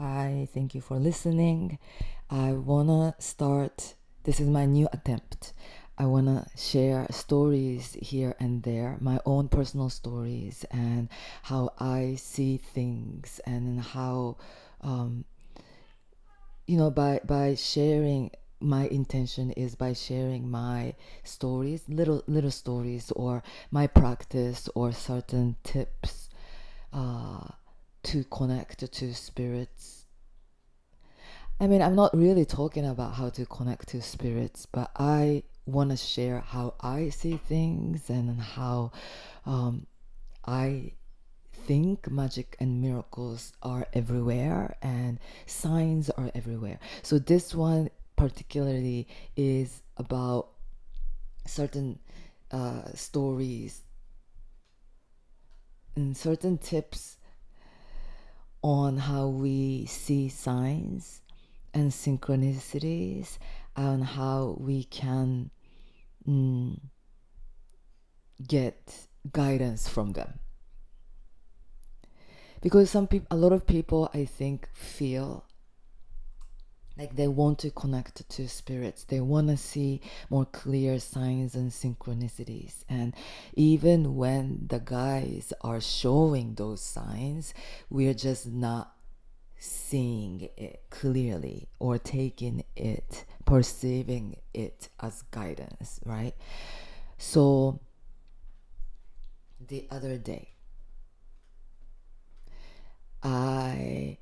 Hi, thank you for listening. I wanna start, this is my new attempt. I wanna share stories here and there, my own personal stories, and how I see things, and how, um, by sharing, my intention is by sharing my stories, little stories, or my practice, or certain tips uh, to connect to spirits. I mean, I'm not really talking about how to connect to spirits, but I want to share how I see things, and how um, I think magic and miracles are everywhere, and signs are everywhere. So this one particularly is about certain stories and certain tips on how we see signs and synchronicities, and how we can get guidance from them. Because a lot of people, I think, feel like they want to connect to spirits. They want to see more clear signs and synchronicities. And even when the guys are showing those signs, we're just not seeing it clearly, or taking it, perceiving it as guidance, right? So the other day, I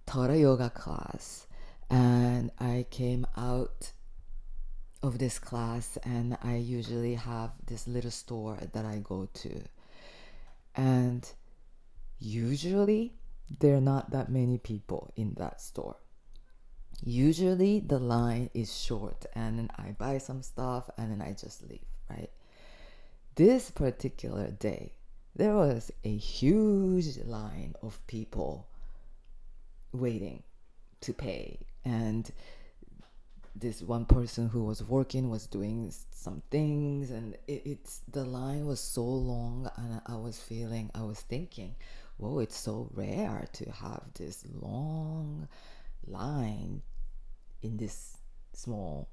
taught a yoga class, and I came out of this class, and I usually have this little store that I go to. And usually there are not that many people in that store. Usually the line is short, and then I buy some stuff, and then I just leave, right? This particular day, there was a huge line of people waiting to pay. And this one person who was working was doing some things, and it's the line was so long, and I was thinking, whoa, it's so rare to have this long line in this small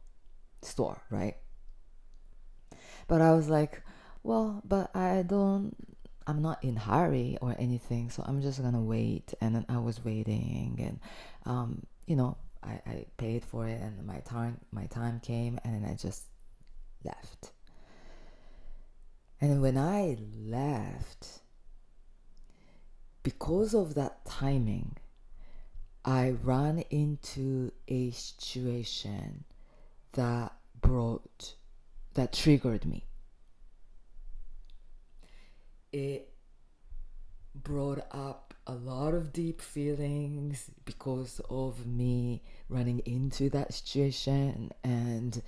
store, right? But I was like, well, but I'm not in hurry or anything, so I'm just gonna wait. And then I was waiting, and I paid for it, and my time came, and then I just left. And when I left, because of that timing, I ran into a situation that triggered me. It brought up a lot of deep feelings because of me running into that situation. And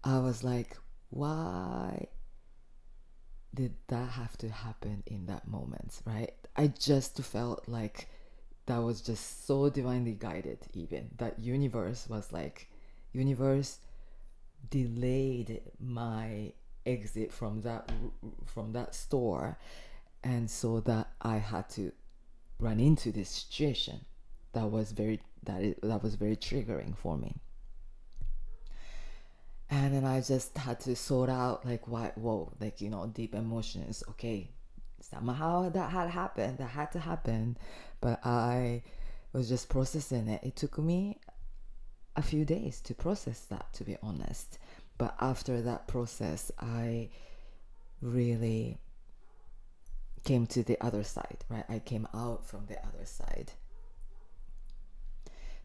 I was like, why did that have to happen in that moment, right? I just felt like that was just so divinely guided. Even that universe delayed my exit from that store, and so that I had to run into this situation that was very triggering for me. And then I just had to sort out, like, why, whoa, like, deep emotions. Okay, somehow that had to happen, but I was just processing it. It took me a few days to process that, to be honest. But after that process, I really came to the other side, right? I came out from the other side.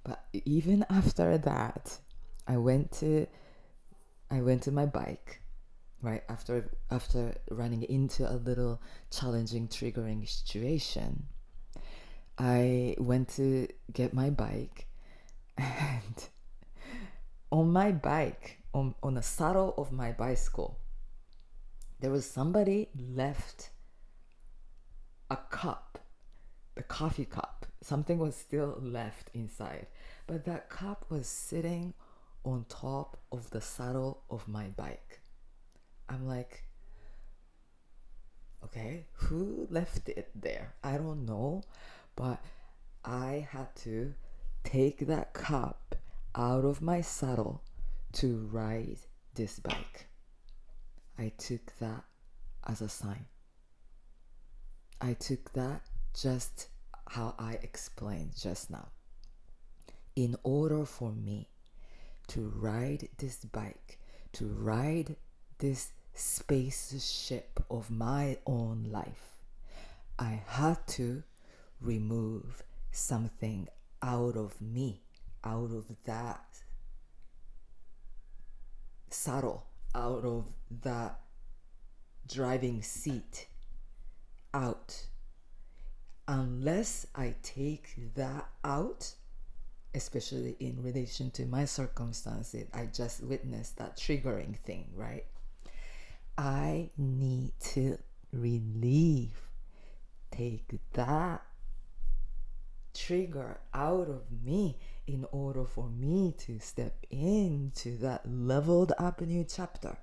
But even after that, I went to my bike, right? After running into a little challenging, triggering situation, I went to get my bike, and on my bike, on the saddle of my bicycle, there was somebody left a cup, the coffee cup. Something was still left inside, but that cup was sitting on top of the saddle of my bike. I'm like, okay, who left it there? I don't know, but I had to take that cup out of my saddle to ride this bike. I took that as a sign. I took that just how I explained just now. In order for me to ride this bike, to ride this spaceship of my own life, I had to remove something out of me, out of that saddle, out of that driving seat, out. Unless I take that out, especially in relation to my circumstances, I just witnessed that triggering thing, right? I need to relieve, take that trigger out of me in order for me to step into that leveled up new chapter.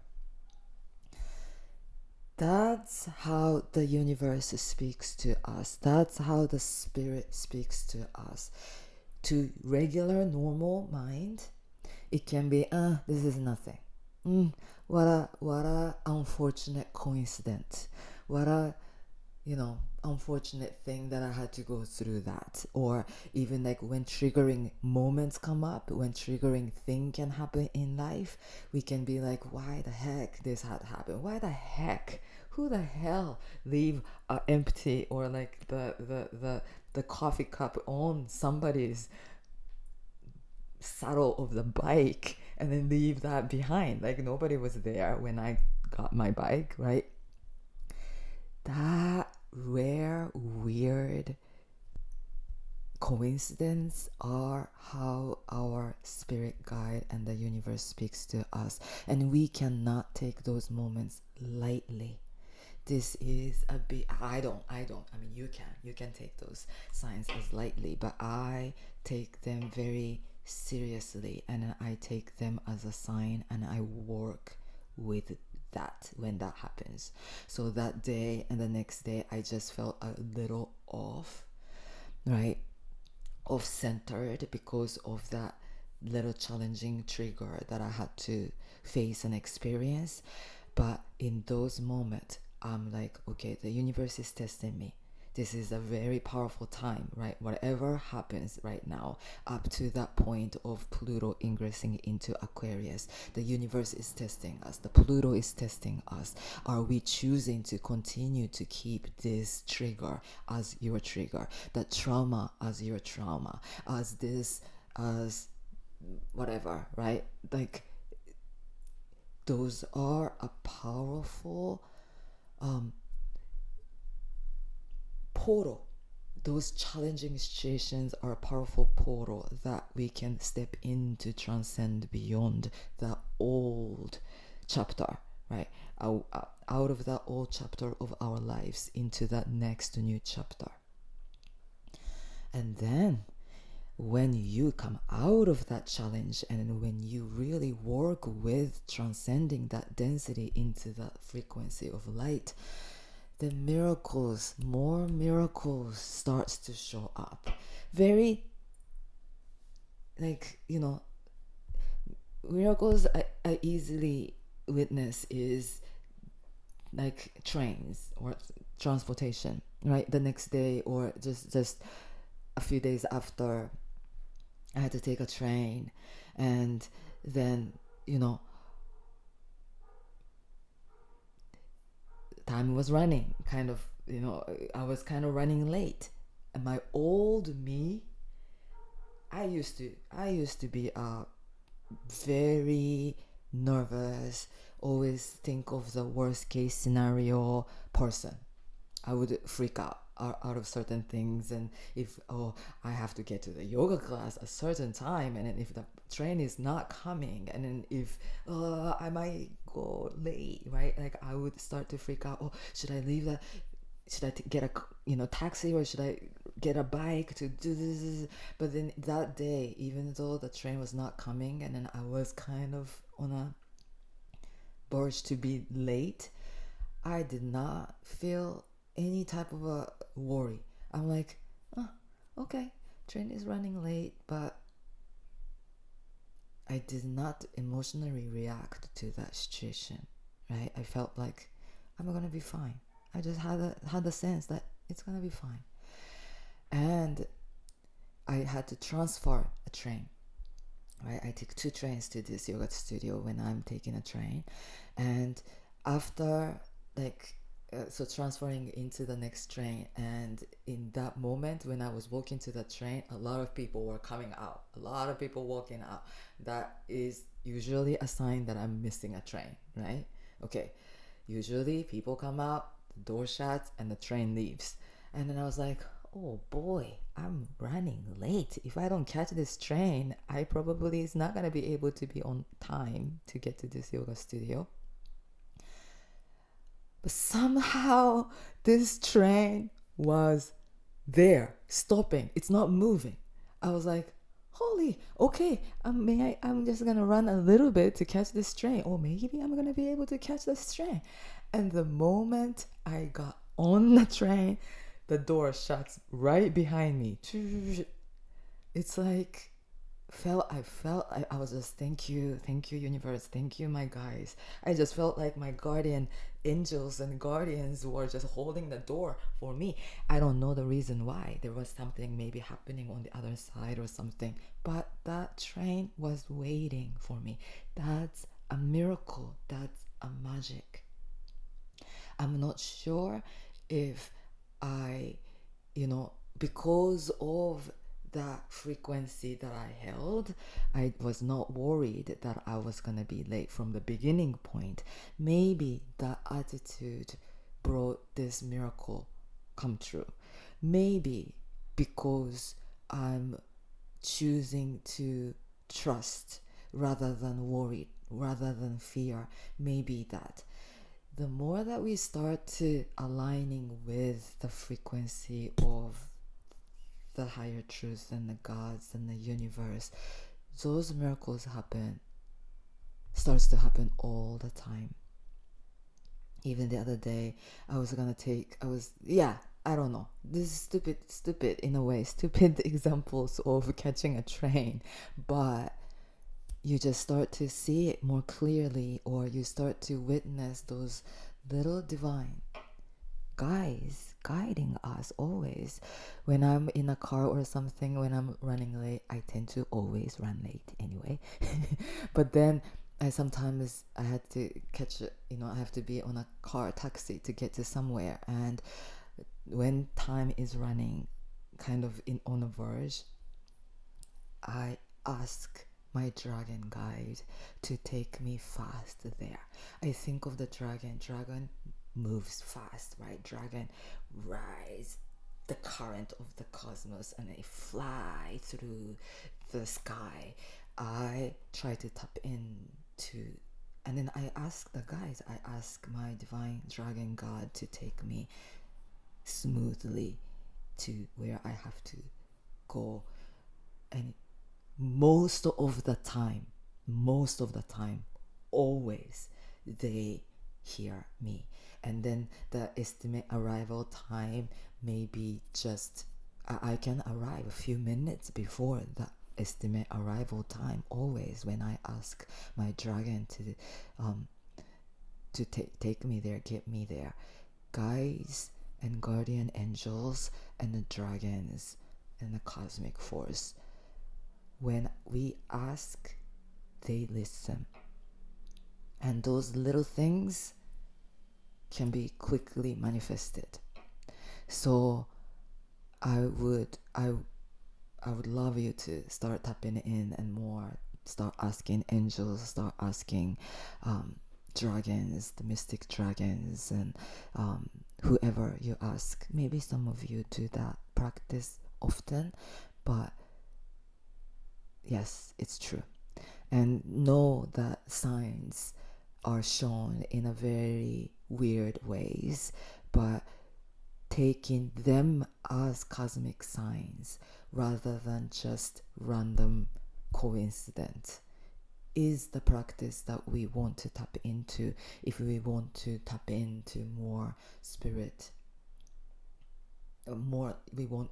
That's how the universe speaks to us. That's how the spirit speaks to us. To regular, normal mind, it can be, this is nothing. What a unfortunate coincidence. What a unfortunate thing that I had to go through that. Or even like when triggering moments come up, when triggering thing can happen in life, we can be like, why the heck this had happened? Why the heck? Who the hell leave empty or like the coffee cup on somebody's saddle of the bike and then leave that behind? Like nobody was there when I got my bike, right? That rare, weird coincidence are how our spirit guide and the universe speaks to us, and we cannot take those moments lightly. This is a bit, I don't, I mean, you can take those signs as lightly, but I take them very seriously, and I take them as a sign, and I work with that when that happens. So that day and the next day, I just felt a little off, right? Off centered because of that little challenging trigger that I had to face and experience. But in those moments, I'm like, okay, the universe is testing me. This is a very powerful time, right? Whatever happens right now, up to that point of Pluto ingressing into Aquarius, the universe is testing us. The Pluto is testing us. Are we choosing to continue to keep this trigger as your trigger, that trauma as your trauma, as this, as whatever, right? Like, those are a powerful portal. Those challenging situations are a powerful portal that we can step in to transcend beyond the old chapter, right? Out of that old chapter of our lives into that next new chapter. And then when you come out of that challenge and when you really work with transcending that density into that frequency of light, the miracles, more miracles starts to show up. Very, like, miracles I easily witness is like trains or transportation, right? The next day or just a few days after, I had to take a train, and then time was running, kind of, I was kind of running late. And my old me, I used to be a very nervous, always think of the worst case scenario person. I would freak out of certain things, and if I have to get to the yoga class a certain time, and then if the train is not coming, and then if I might go late, right? Like I would start to freak out. Should I leave that? Should I get a taxi, or should I get a bike to do this? But then that day, even though the train was not coming, and then I was kind of on a verge to be late, I did not feel any type of a worry. I'm like, okay, train is running late, but I did not emotionally react to that situation, right? I felt like I'm gonna be fine. I just had the sense that it's gonna be fine, and I had to transfer a train. Right, I take two trains to this yoga studio when I'm taking a train, and after like so transferring into the next train, and in that moment when I was walking to the train, a lot of people were coming out, a lot of people walking out. That is usually a sign that I'm missing a train, right? Okay, usually people come out, the door shuts, and the train leaves. And then I was like, oh boy, I'm running late. If I don't catch this train, I probably is not gonna be able to be on time to get to this yoga studio. But somehow this train was there, stopping. It's not moving. I was like, holy, okay, I'm just gonna run a little bit to catch this train, or maybe I'm gonna be able to catch this train. And the moment I got on the train, the door shuts right behind me. It's like I was just, thank you, universe, thank you, my guys. I just felt like my guardian angels and guardians were just holding the door for me. I don't know the reason why. There was something maybe happening on the other side or something, but that train was waiting for me. That's a miracle. That's a magic. I'm not sure if I, because of that frequency that I held, I was not worried that I was going to be late from the beginning point. Maybe that attitude brought this miracle come true. Maybe because I'm choosing to trust rather than worry, rather than fear. Maybe that the more that we start to aligning with the frequency of the higher truth and the gods and the universe, those miracles starts to happen all the time. Even the other day, I don't know, this is stupid in a way, stupid examples of catching a train, but you just start to see it more clearly, or you start to witness those little divine guys guiding us always. When I'm in a car or something, when I'm running late, I tend to always run late anyway. But then I had to I have to be on a car taxi to get to somewhere, and when time is running kind of on a verge, I ask my dragon guide to take me fast there. I think of the dragon moves fast, right? Dragon rides the current of the cosmos and they fly through the sky. I try to tap into, and then I ask my divine dragon god to take me smoothly to where I have to go. And most of the time, always they hear me. And then the estimate arrival time may be just, I can arrive a few minutes before the estimate arrival time, always, when I ask my dragon to take me there, get me there. Guides and guardian angels and the dragons and the cosmic force, when we ask, they listen. And those little things can be quickly manifested. So I would love you to start tapping in and more. Start asking angels, start asking dragons, the mystic dragons, and whoever you ask. Maybe some of you do that practice often, but yes, it's true. And know that signs are shown in a very weird ways, but taking them as cosmic signs rather than just random coincidence is the practice that we want to tap into if we want to tap into more spirit more,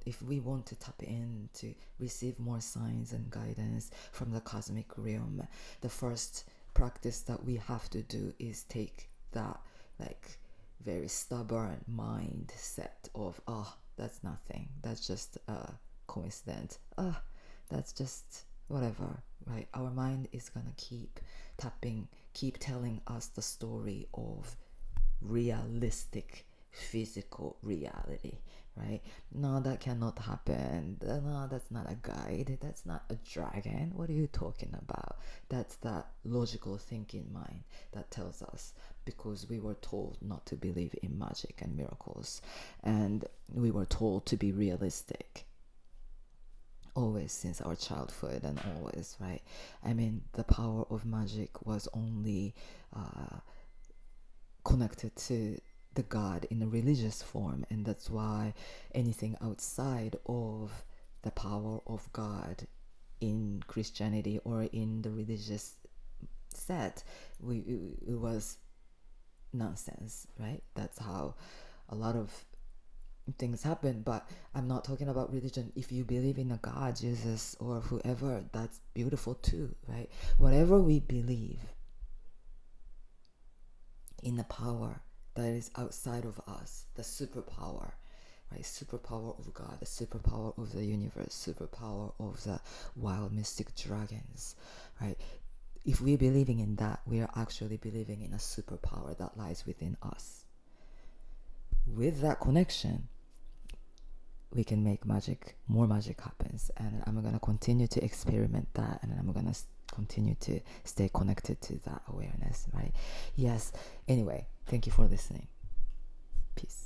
if we want to tap in to receive more signs and guidance from the cosmic realm, the first practice that we have to do is take that like very stubborn mindset of, oh, that's nothing, that's just a coincidence, that's just whatever, right? Our mind is gonna keep telling us the story of realistic physical reality, right? No, that cannot happen. No, that's not a guide. That's not a dragon. What are you talking about? That's that logical thinking mind that tells us, because we were told not to believe in magic and miracles, and we were told to be realistic always since our childhood and always, right? I mean, the power of magic was only connected to the God in a religious form, and that's why anything outside of the power of God in Christianity or in the religious set, it was nonsense, right? That's how a lot of things happen. But I'm not talking about religion. If you believe in a God, Jesus, or whoever, that's beautiful too, right? Whatever we believe in the power that is outside of us, the superpower, right? Superpower of God, the superpower of the universe, superpower of the wild mystic dragons, right? If we're believing in that, we are actually believing in a superpower that lies within us. With that connection, we can make magic, more magic happens. And I'm going to continue to experiment that, and I'm going to continue to stay connected to that awareness, right? Yes. Anyway, thank you for listening. Peace.